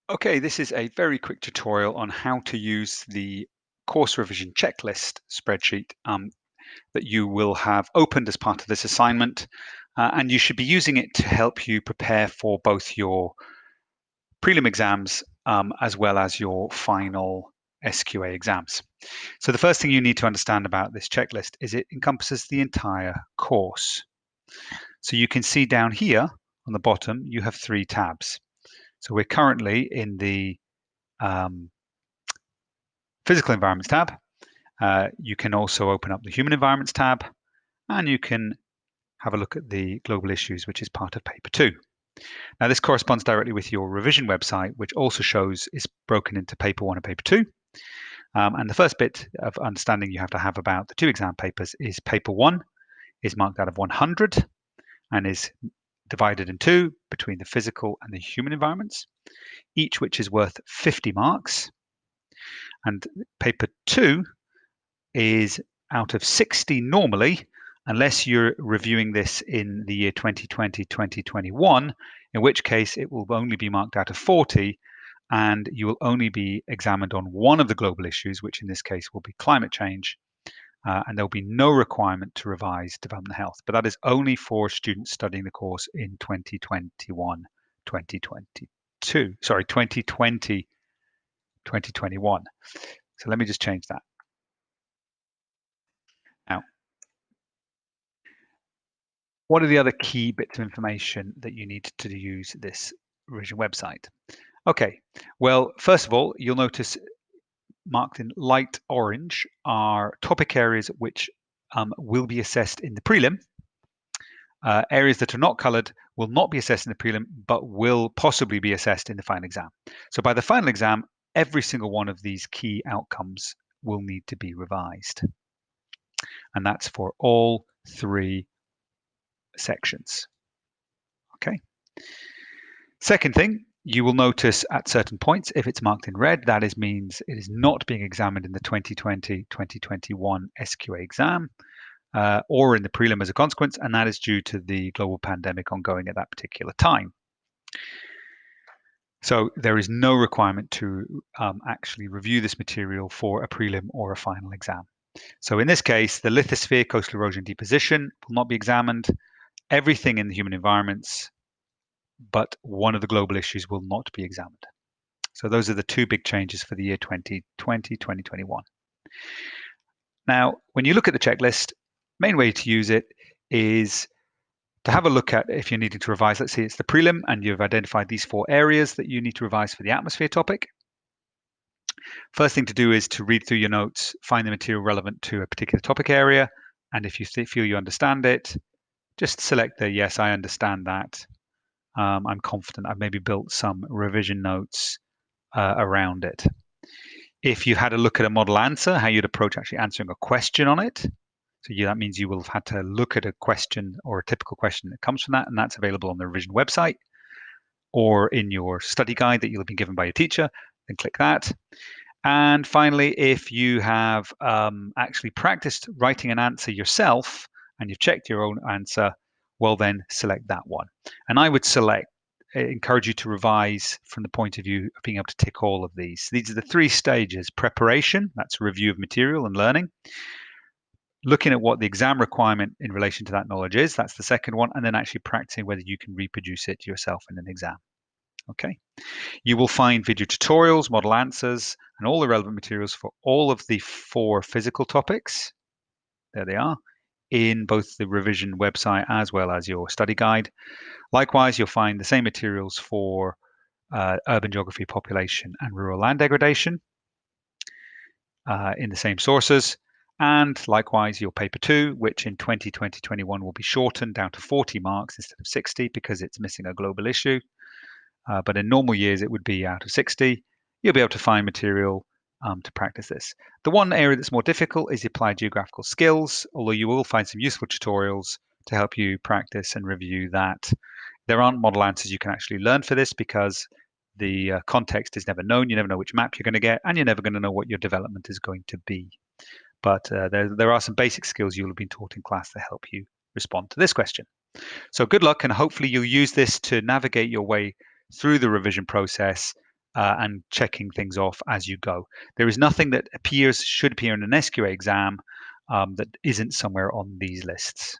Okay, this is a very quick tutorial on how to use the course revision checklist spreadsheet that you will have opened as part of this assignment. And you should be using it to help you prepare for both your prelim exams as well as your final SQA exams. So the first thing you need to understand about this checklist is it encompasses the entire course. So you can see down here on the bottom, you have 3 tabs. So we're currently in the physical environments tab. You can also open up the human environments tab, and you can have a look at the global issues, which is part of paper 2. Now, this corresponds directly with your revision website, which also shows is broken into paper 1 and paper 2. And the first bit of understanding you have to have about the 2 exam papers is paper 1 is marked out of 100 and is divided in 2 between the physical and the human environments, each which is worth 50 marks. And paper 2 is out of 60 normally, unless you're reviewing this in the year 2020, 2021, in which case it will only be marked out of 40, and you will only be examined on one of the global issues, which in this case will be climate change, and there'll be no requirement to revise development health. But that is only for students studying the course in 2021, 2022, sorry, 2020, 2021. So let me just change that. Now, what are the other key bits of information that you need to use this revision website? Okay, well, first of all, you'll notice marked in light orange are topic areas which will be assessed in the prelim. Areas that are not coloured will not be assessed in the prelim, but will possibly be assessed in the final exam. So by the final exam, every single one of these key outcomes will need to be revised. And that's for all 3 sections. Okay. Second thing, you will notice at certain points, if it's marked in red, that means it is not being examined in the 2020-2021 SQA exam or in the prelim as a consequence, and that is due to the global pandemic ongoing at that particular time. So there is no requirement to actually review this material for a prelim or a final exam. So in this case, the lithosphere, coastal erosion deposition will not be examined. Everything in the human environments, but one of the global issues will not be examined. So those are the 2 big changes for the year 2020, 2021. Now, when you look at the checklist, main way to use it is to have a look at if you're needing to revise. Let's say it's the prelim and you've identified these 4 areas that you need to revise for the atmosphere topic. First thing to do is to read through your notes, find the material relevant to a particular topic area, and if you feel you understand it, just select the yes, I understand that. I'm confident. I've maybe built some revision notes around it. If you had a look at a model answer, how you'd approach actually answering a question on it. So that means you will have had to look at a question or a typical question that comes from that, and that's available on the revision website or in your study guide that you'll have been given by your teacher, then click that. And finally, if you have actually practiced writing an answer yourself and you've checked your own answer, well, then select that one. And I would encourage you to revise from the point of view of being able to tick all of these. These are the 3 stages: preparation, that's review of material and learning; looking at what the exam requirement in relation to that knowledge is, that's the second one; and then actually practicing whether you can reproduce it yourself in an exam. Okay. You will find video tutorials, model answers, and all the relevant materials for all of the 4 physical topics. There they are, in both the revision website as well as your study guide. Likewise, you'll find the same materials for urban geography, population, and rural land degradation in the same sources. And likewise, your paper 2, which in 2020-21 will be shortened down to 40 marks instead of 60 because it's missing a global issue. But in normal years, it would be out of 60. You'll be able to find material to practice this. The one area that's more difficult is the applied geographical skills, although you will find some useful tutorials to help you practice and review that. There aren't model answers you can actually learn for this because the context is never known. You never know which map you're going to get, and you're never going to know what your development is going to be. But there are some basic skills you'll have been taught in class to help you respond to this question. So good luck, and hopefully you'll use this to navigate your way through the revision process and checking things off as you go. There is nothing that should appear in an SQA exam that isn't somewhere on these lists.